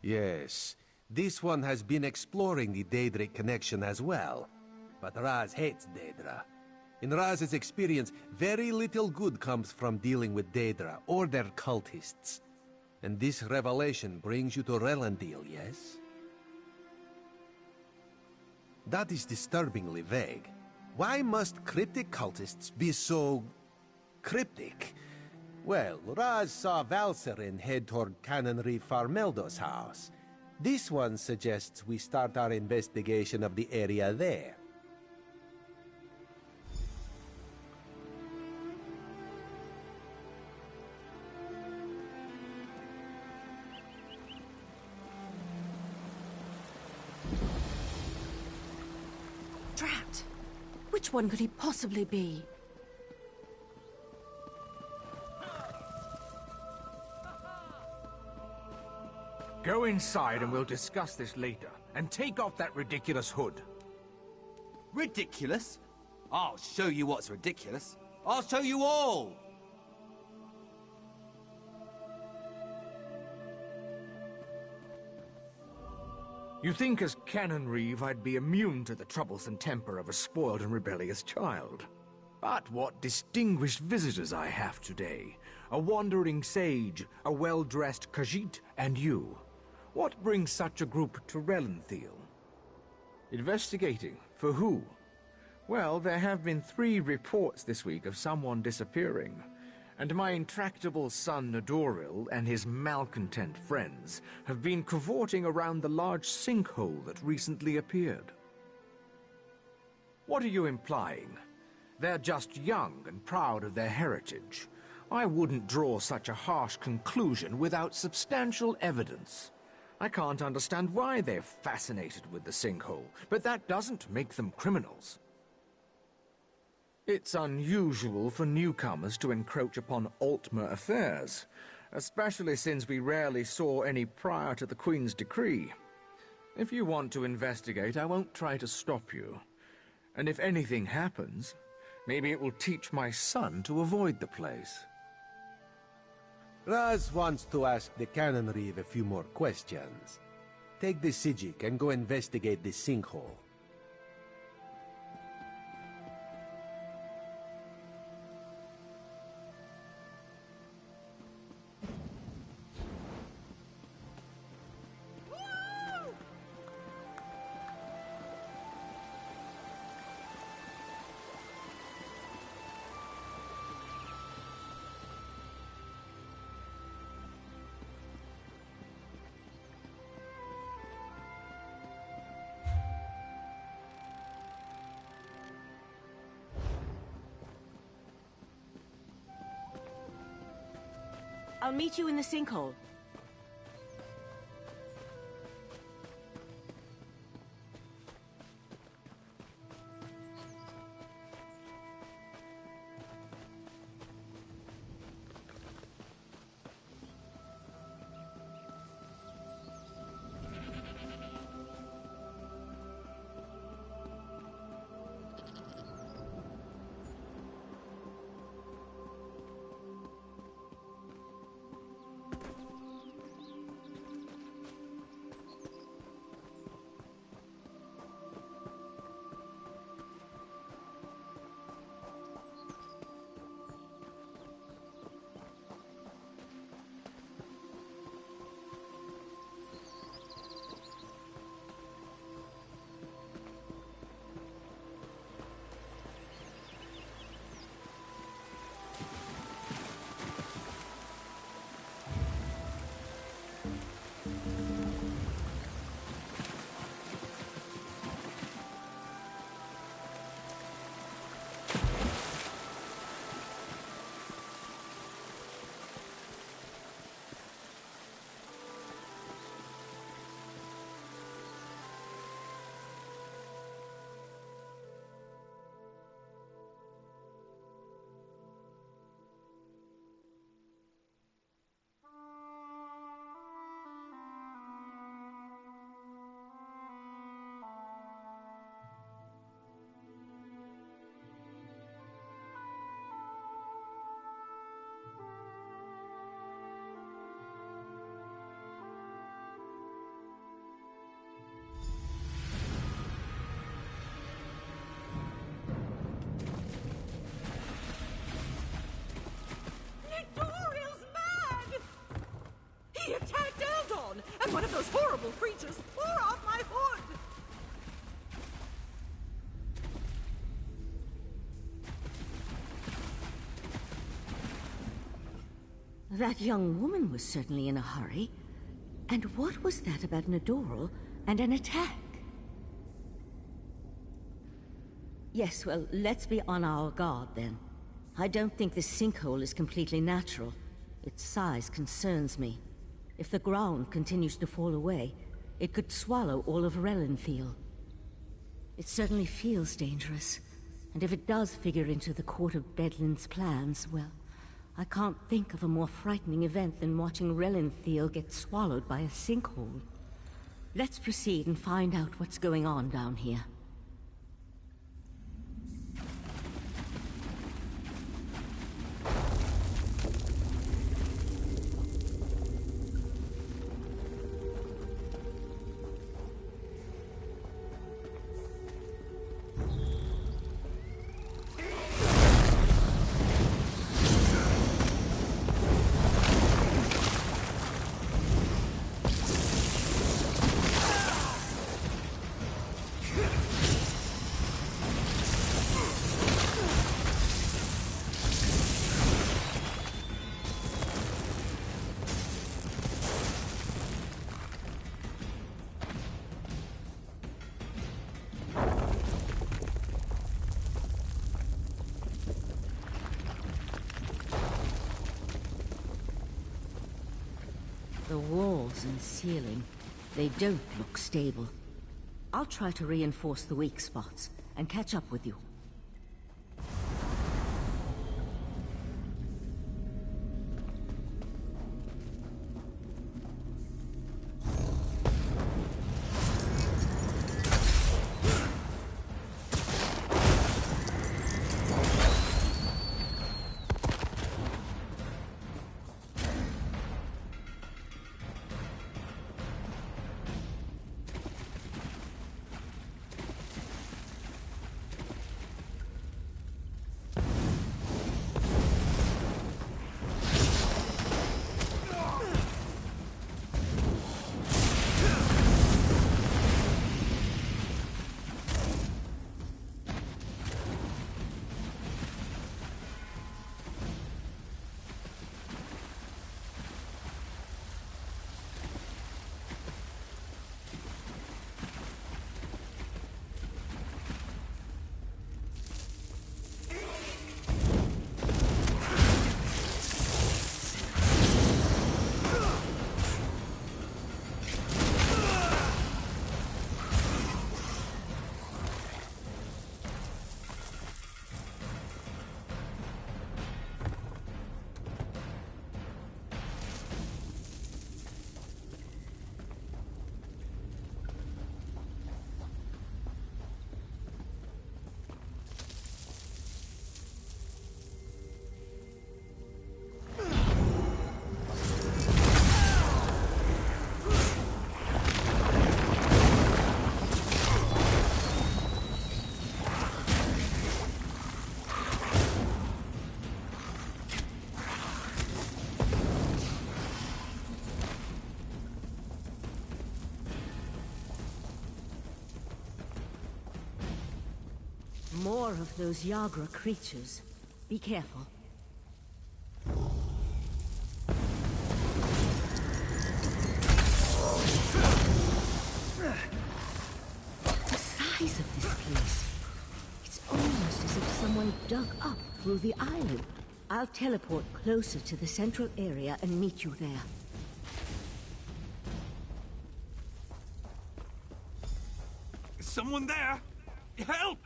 Yes, this one has been exploring the Daedric connection as well. But Raz hates Daedra. In Raz's experience, very little good comes from dealing with Daedra or their cultists. And this revelation brings you to Relendil, yes? That is disturbingly vague. Why must cryptic cultists be so... cryptic? Well, Raz saw Valserin head toward Canonry Farmeldo's house. This one suggests we start our investigation of the area there. Drat! Which one could he possibly be? Go inside and we'll discuss this later. And take off that ridiculous hood. Ridiculous? I'll show you what's ridiculous. I'll show you all! You think as Canon Reeve I'd be immune to the troublesome temper of a spoiled and rebellious child. But what distinguished visitors I have today. A wandering sage, a well-dressed Khajiit, and you. What brings such a group to Relenthiel? Investigating. For who? Well, there have been 3 reports this week of someone disappearing. And my intractable son Nadoril and his malcontent friends have been cavorting around the large sinkhole that recently appeared. What are you implying? They're just young and proud of their heritage. I wouldn't draw such a harsh conclusion without substantial evidence. I can't understand why they're fascinated with the sinkhole, but that doesn't make them criminals. It's unusual for newcomers to encroach upon Altmer affairs, especially since we rarely saw any prior to the Queen's decree. If you want to investigate, I won't try to stop you. And if anything happens, maybe it will teach my son to avoid the place. Raz wants to ask the Canon Reeve a few more questions. Take the Sijik and go investigate the sinkhole. I'll meet you in the sinkhole. one of those horrible creatures tore off my hood! That young woman was certainly in a hurry. And what was that about an Adoral and an attack? Yes, well, let's be on our guard then. I don't think this sinkhole is completely natural. Its size concerns me. If the ground continues to fall away, it could swallow all of Relenfield. It certainly feels dangerous. And if it does figure into the Court of Bedlam's plans, well, I can't think of a more frightening event than watching Relenfield get swallowed by a sinkhole. Let's proceed and find out what's going on down here. The walls and ceiling, they don't look stable. I'll try to reinforce the weak spots and catch up with you. More of those Yagra creatures. Be careful. The size of this place. It's almost as if someone dug up through the island. I'll teleport closer to the central area and meet you there. Is someone there? Help!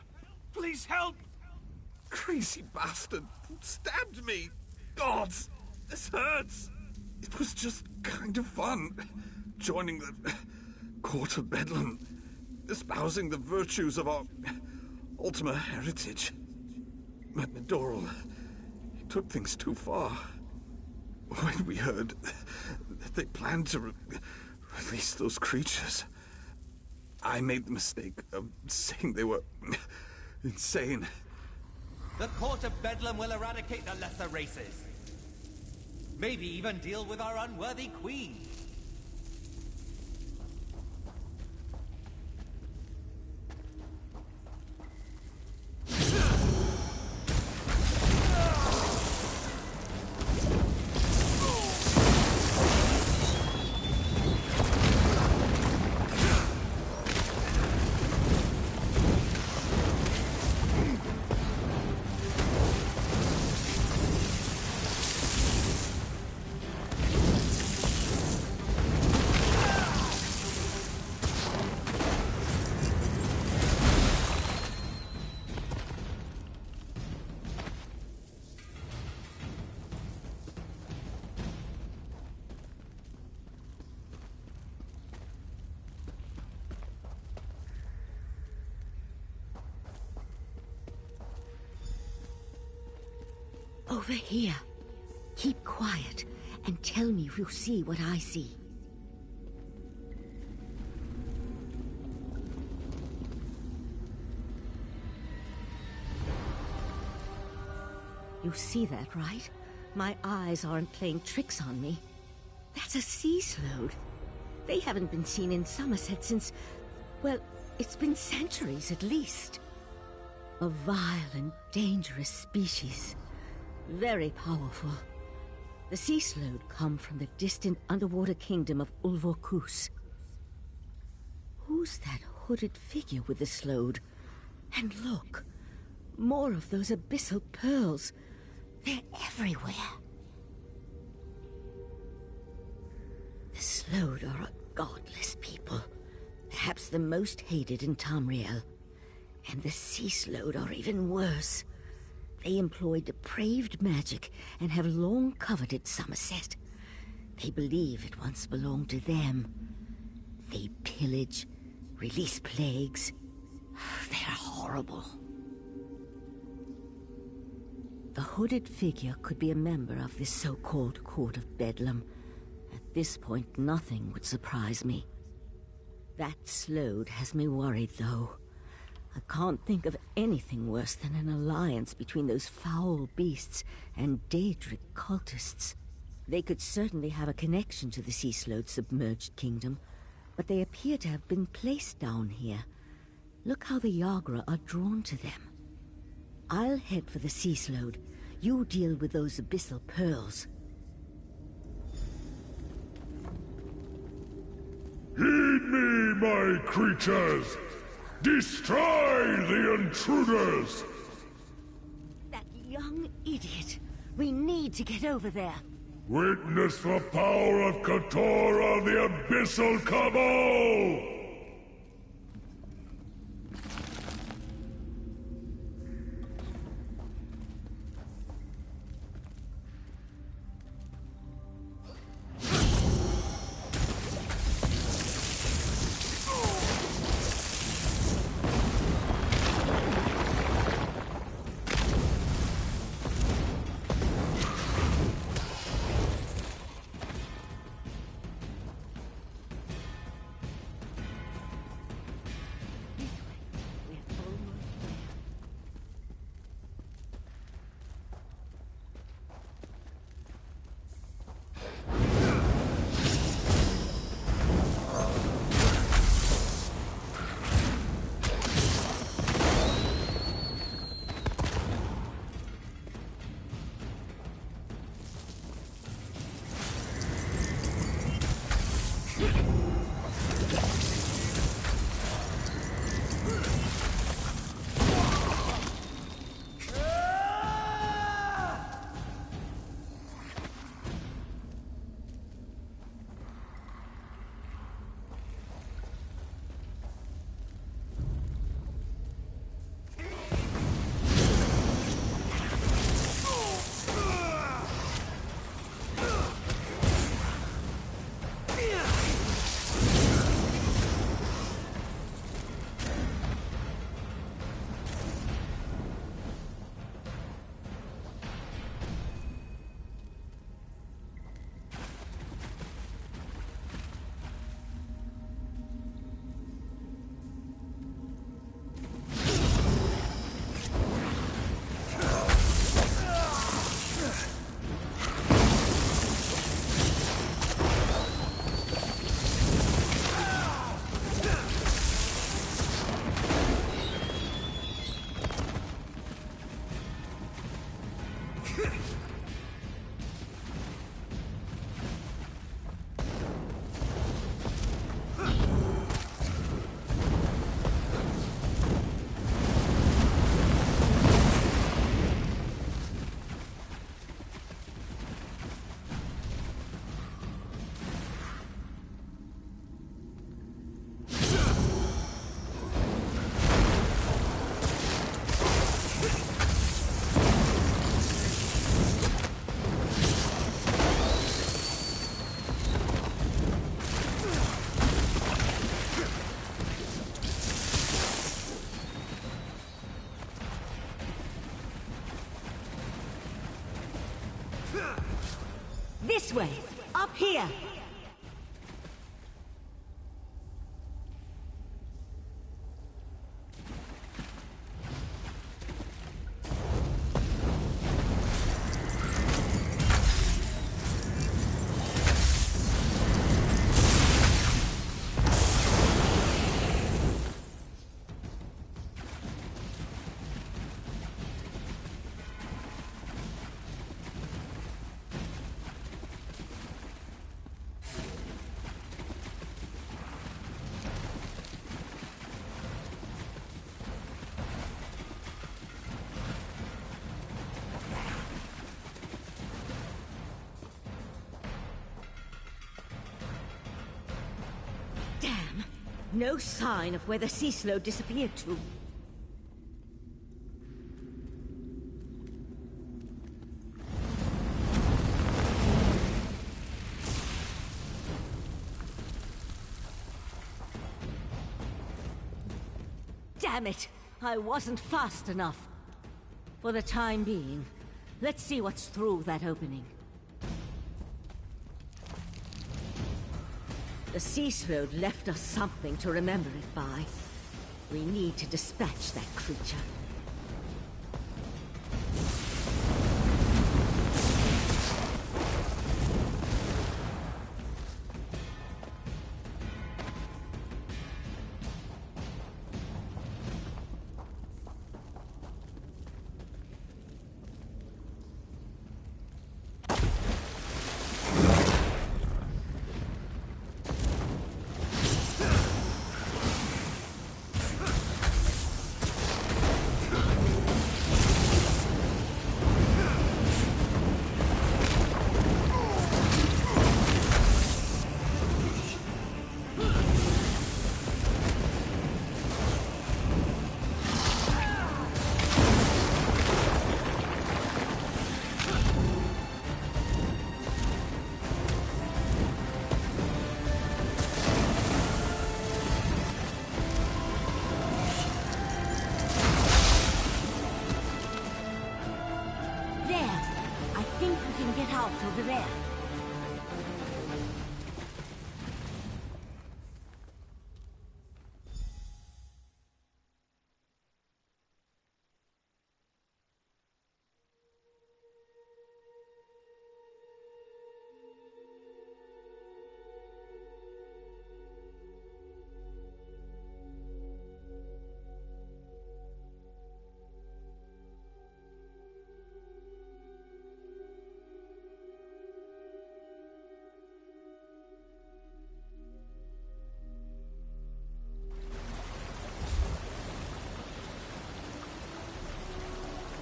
Please help! Crazy bastard stabbed me! God, this hurts! It was just kind of fun. Joining the Court of Bedlam. Espousing the virtues of our Ultima heritage. But Nadoral, he took things too far. When we heard that they planned to release those creatures, I made the mistake of saying they were insane. The Court of Bedlam will eradicate the lesser races. Maybe even deal with our unworthy queen. Over here. Keep quiet and tell me if you see what I see. You see that, right? My eyes aren't playing tricks on me. That's a sea sload. They haven't been seen in Somerset since... well, it's been centuries at least. A vile and dangerous species. Very powerful. The sea sload come from the distant underwater kingdom of Ulvorkus. Who's that hooded figure with the sload? And look, more of those abyssal pearls. They're everywhere. The Sload are a godless people. Perhaps the most hated in Tamriel. And the Sea Sload are even worse. They employ depraved magic and have long coveted Somerset. They believe it once belonged to them. They pillage, release plagues. They're horrible. The hooded figure could be a member of this so-called Court of Bedlam. At this point, nothing would surprise me. That Sload has me worried, though. I can't think of anything worse than an alliance between those foul beasts and Daedric cultists. They could certainly have a connection to the Sea Sload submerged kingdom, but they appear to have been placed down here. Look how the Yagra are drawn to them. I'll head for the Sea Sload. You deal with those abyssal pearls. Heed me, my creatures! Destroy the intruders! That young idiot! We need to get over there. Witness the power of Katora, the Abyssal Cabal! This way! Up here! Damn! No sign of where the sea slow disappeared to. Damn it! I wasn't fast enough. For the time being, let's see what's through that opening. The sea slode left us something to remember it by. We need to dispatch that creature. Over there.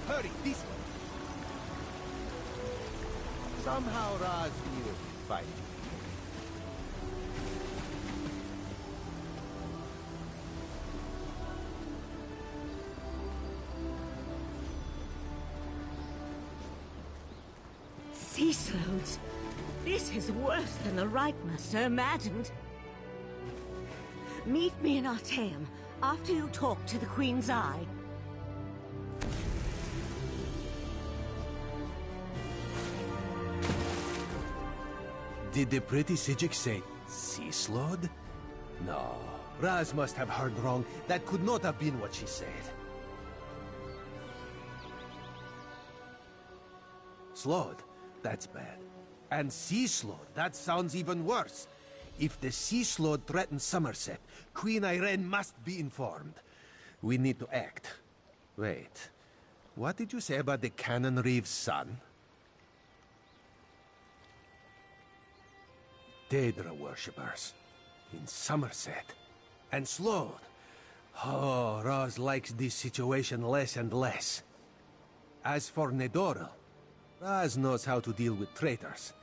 Hurry, this way. Somehow Raz knew we'd fight. Sea slodes? This is worse than the Reichmaster imagined. Meet me in Artaeum after you talk to the Queen's Eye. Did the pretty Sijik say sea slode? No. Raz must have heard wrong. That could not have been what she said. Slode? That's bad. And sea slode? That sounds even worse. If the sea slode threatens Somerset, Queen Irene must be informed. We need to act. Wait. What did you say about the Cannon Reeve's son? Daedra worshippers. In Somerset. And Slode. Oh, Raz likes this situation less and less. As for Nedoril, Raz knows how to deal with traitors.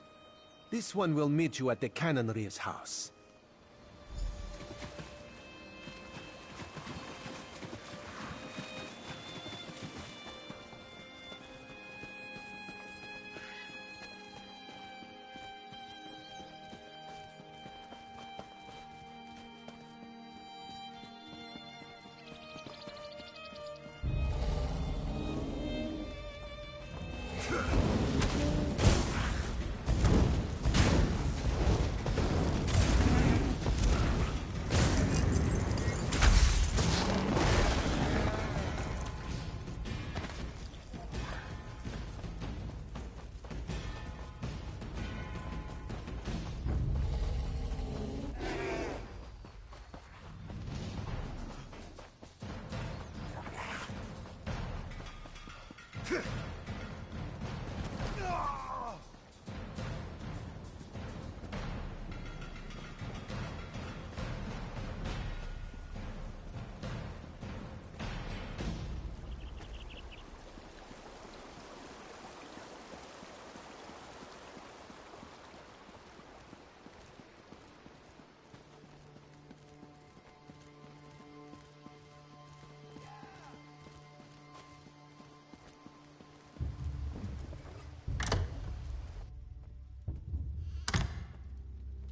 This one will meet you at the Cannon Reeve's house.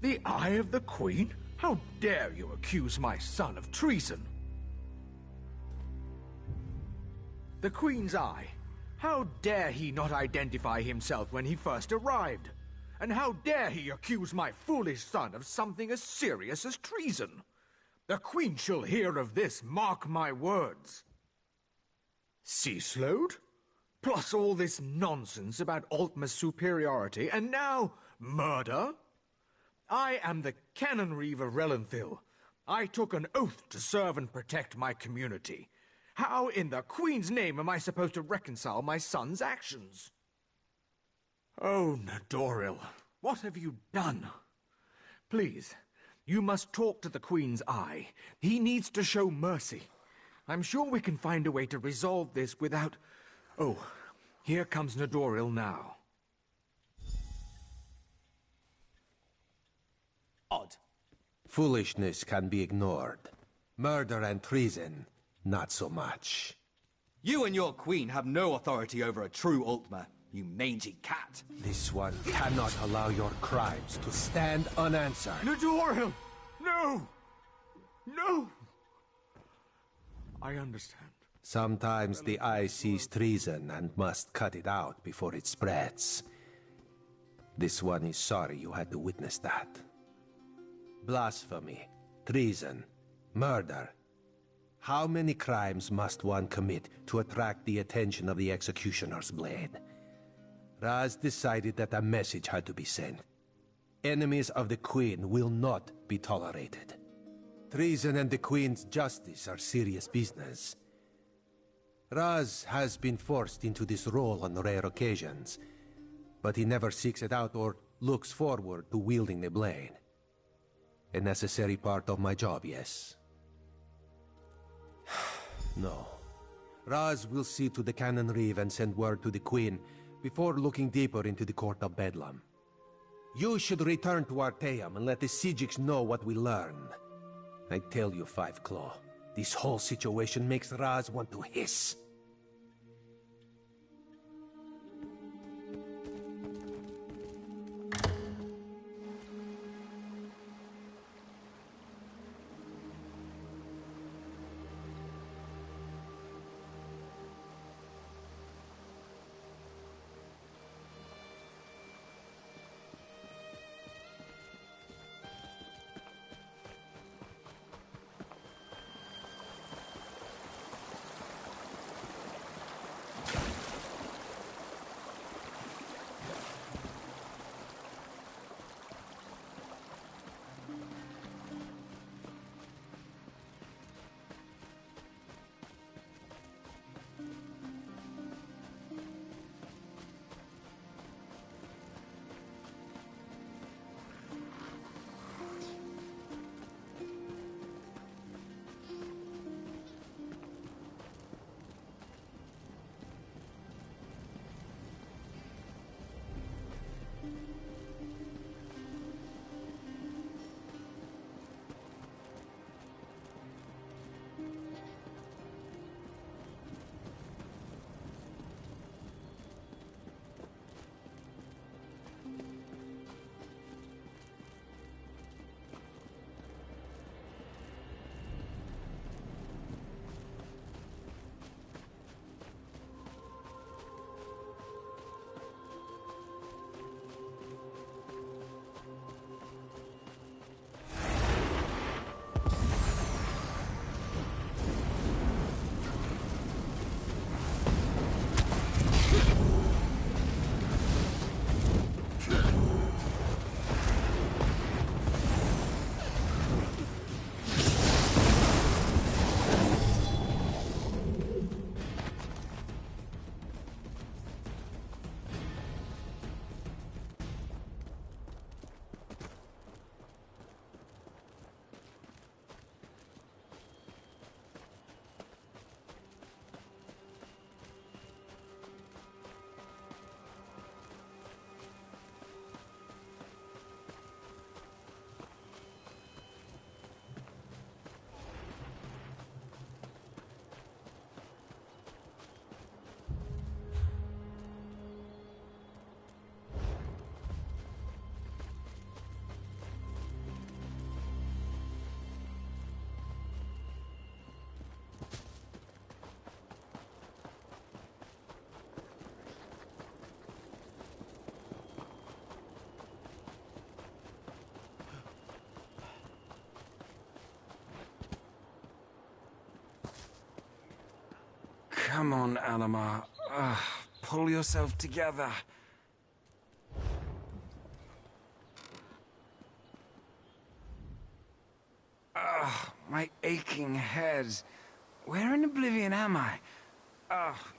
The Eye of the Queen? How dare you accuse my son of treason? The Queen's Eye? How dare he not identify himself when he first arrived? And how dare he accuse my foolish son of something as serious as treason? The Queen shall hear of this, mark my words. Sea slowed? Plus all this nonsense about Altmer's superiority, and now murder? I am the Canon Reeve of Relenthil. I took an oath to serve and protect my community. How in the Queen's name am I supposed to reconcile my son's actions? Oh, Nadoril, what have you done? Please, you must talk to the Queen's Eye. He needs to show mercy. I'm sure we can find a way to resolve this without... Oh, here comes Nadoril now. Odd. Foolishness can be ignored. Murder and treason, not so much. You and your queen have no authority over a true Altmer, you mangy cat. This one cannot allow your crimes to stand unanswered. Nadoril! No! No! I understand. Sometimes the eye sees treason and must cut it out before it spreads. This one is sorry you had to witness that. Blasphemy, treason, murder. How many crimes must one commit to attract the attention of the executioner's blade? Raz decided that a message had to be sent. Enemies of the Queen will not be tolerated. Treason and the Queen's justice are serious business. Raz has been forced into this role on rare occasions, but he never seeks it out or looks forward to wielding the blade. A necessary part of my job, yes. No. Raz will see to the Canon Reeve and send word to the Queen before looking deeper into the Court of Bedlam. You should return to Arteum and let the Sijiks know what we learned. I tell you, Five Claw, this whole situation makes Raz want to hiss. Come on, Alamar. Pull yourself together. My aching head. Where in Oblivion am I?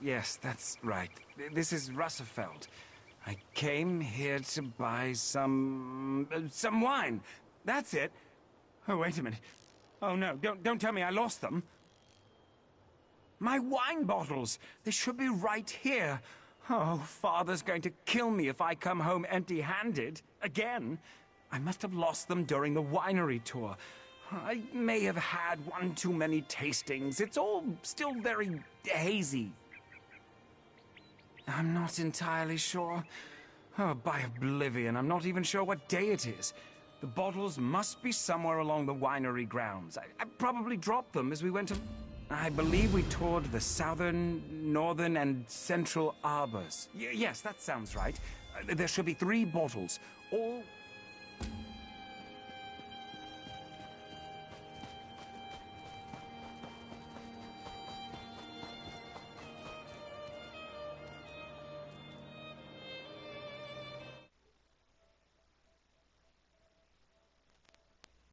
Yes, that's right. This is Russerfeld. I came here to buy some wine. That's it. Oh, wait a minute. Oh, no, don't tell me I lost them. My wine bottles! They should be right here. Oh, Father's going to kill me if I come home empty-handed. Again. I must have lost them during the winery tour. I may have had one too many tastings. It's all still very hazy. I'm not entirely sure. Oh, by Oblivion, I'm not even sure what day it is. The bottles must be somewhere along the winery grounds. I probably dropped them as we went to... I believe we toured the southern, northern, and central arbors. Yes, that sounds right. There should be 3 bottles, all